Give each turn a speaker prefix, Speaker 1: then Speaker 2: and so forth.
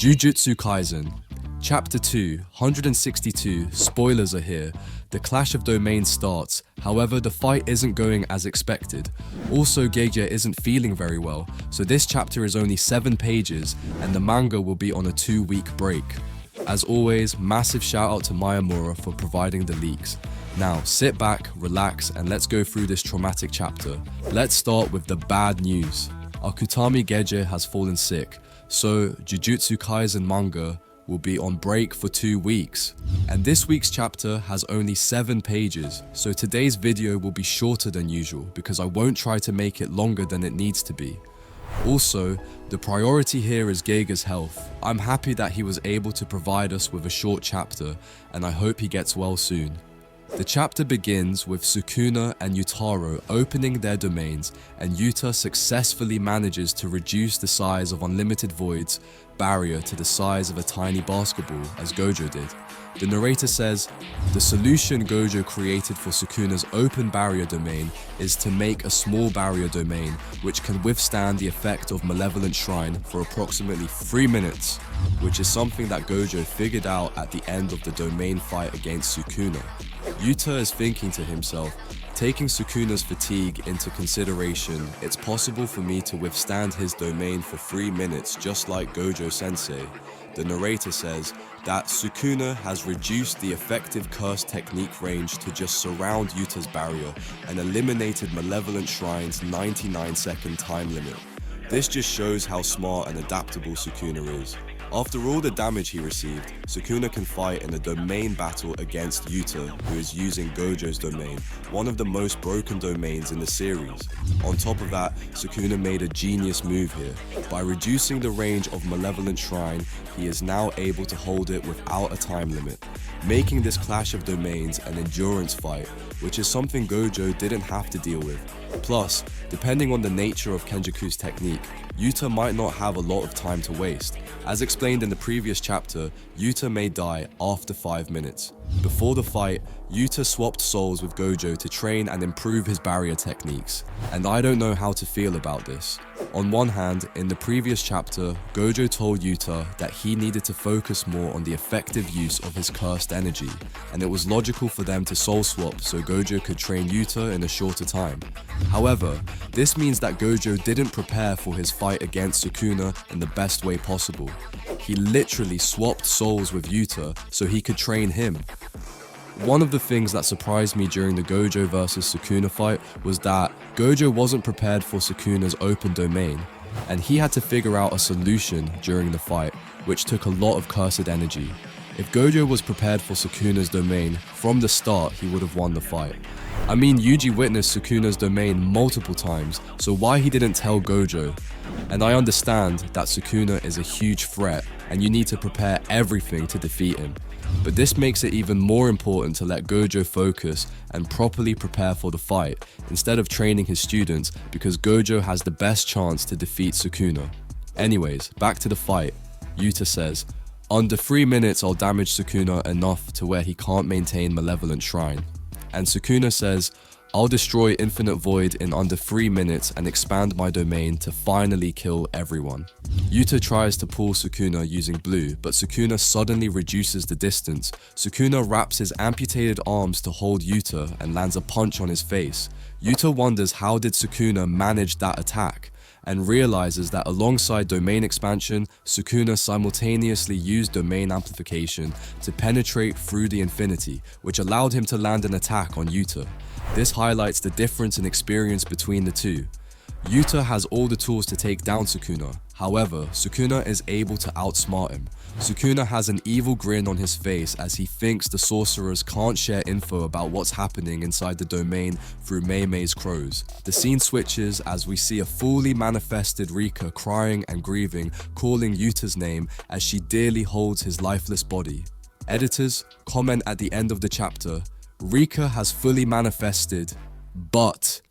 Speaker 1: Jujutsu Kaisen Chapter 2, 162, spoilers are here. The clash of domains starts, however the fight isn't going as expected. Also Gege isn't feeling very well, so this chapter is only 7 pages and the manga will be on a 2-week break. As always, massive shout out to Miyamura for providing the leaks. Now sit back, relax and let's go through this traumatic chapter. Let's start with the bad news. Akutami Gege has fallen sick, so Jujutsu Kaisen manga will be on break for 2 weeks. And this week's chapter has only 7 pages, so today's video will be shorter than usual because I won't try to make it longer than it needs to be. Also, the priority here is Gege's health. I'm happy that he was able to provide us with a short chapter, and I hope he gets well soon. The chapter begins with Sukuna and Yutaro opening their domains, and Yuta successfully manages to reduce the size of Unlimited Void's barrier to the size of a tiny basketball, as Gojo did. The narrator says, the solution Gojo created for Sukuna's open barrier domain is to make a small barrier domain which can withstand the effect of Malevolent Shrine for approximately 3 minutes, which is something that Gojo figured out at the end of the domain fight against Sukuna. Yuta is thinking to himself, taking Sukuna's fatigue into consideration, it's possible for me to withstand his domain for 3 minutes just like Gojo Sensei. The narrator says that Sukuna has reduced the effective curse technique range to just surround Yuta's barrier and eliminated Malevolent Shrine's 99-second time limit. This just shows how smart and adaptable Sukuna is. After all the damage he received, Sukuna can fight in a domain battle against Yuta, who is using Gojo's domain, one of the most broken domains in the series. On top of that, Sukuna made a genius move here. By reducing the range of Malevolent Shrine, he is now able to hold it without a time limit, making this clash of domains an endurance fight, which is something Gojo didn't have to deal with. Plus, depending on the nature of Kenjaku's technique, Yuta might not have a lot of time to waste. As explained in the previous chapter, Yuta may die after 5 minutes. Before the fight, Yuta swapped souls with Gojo to train and improve his barrier techniques, and I don't know how to feel about this. On one hand, in the previous chapter, Gojo told Yuta that he needed to focus more on the effective use of his cursed energy, and it was logical for them to soul swap so Gojo could train Yuta in a shorter time. However, this means that Gojo didn't prepare for his fight against Sukuna in the best way possible. He literally swapped souls with Yuta so he could train him. One of the things that surprised me during the Gojo vs Sukuna fight was that Gojo wasn't prepared for Sukuna's open domain, and he had to figure out a solution during the fight, which took a lot of cursed energy. If Gojo was prepared for Sukuna's domain from the start, he would have won the fight. I mean, Yuji witnessed Sukuna's domain multiple times, so why he didn't tell Gojo? And I understand that Sukuna is a huge threat, and you need to prepare everything to defeat him. But this makes it even more important to let Gojo focus and properly prepare for the fight, instead of training his students, because Gojo has the best chance to defeat Sukuna. Anyways, back to the fight. Yuta says, under 3 minutes I'll damage Sukuna enough to where he can't maintain Malevolent Shrine. And Sukuna says, I'll destroy Infinite Void in under 3 minutes and expand my domain to finally kill everyone. Yuta tries to pull Sukuna using blue, but Sukuna suddenly reduces the distance. Sukuna wraps his amputated arms to hold Yuta and lands a punch on his face. Yuta wonders how did Sukuna manage that attack, and realizes that alongside domain expansion, Sukuna simultaneously used domain amplification to penetrate through the infinity, which allowed him to land an attack on Yuta. This highlights the difference in experience between the two. Yuta has all the tools to take down Sukuna, however, Sukuna is able to outsmart him. Sukuna has an evil grin on his face as he thinks the sorcerers can't share info about what's happening inside the domain through Mei-Mei's crows. The scene switches as we see a fully manifested Rika crying and grieving, calling Yuta's name as she dearly holds his lifeless body. Editors comment at the end of the chapter, Rika has fully manifested, but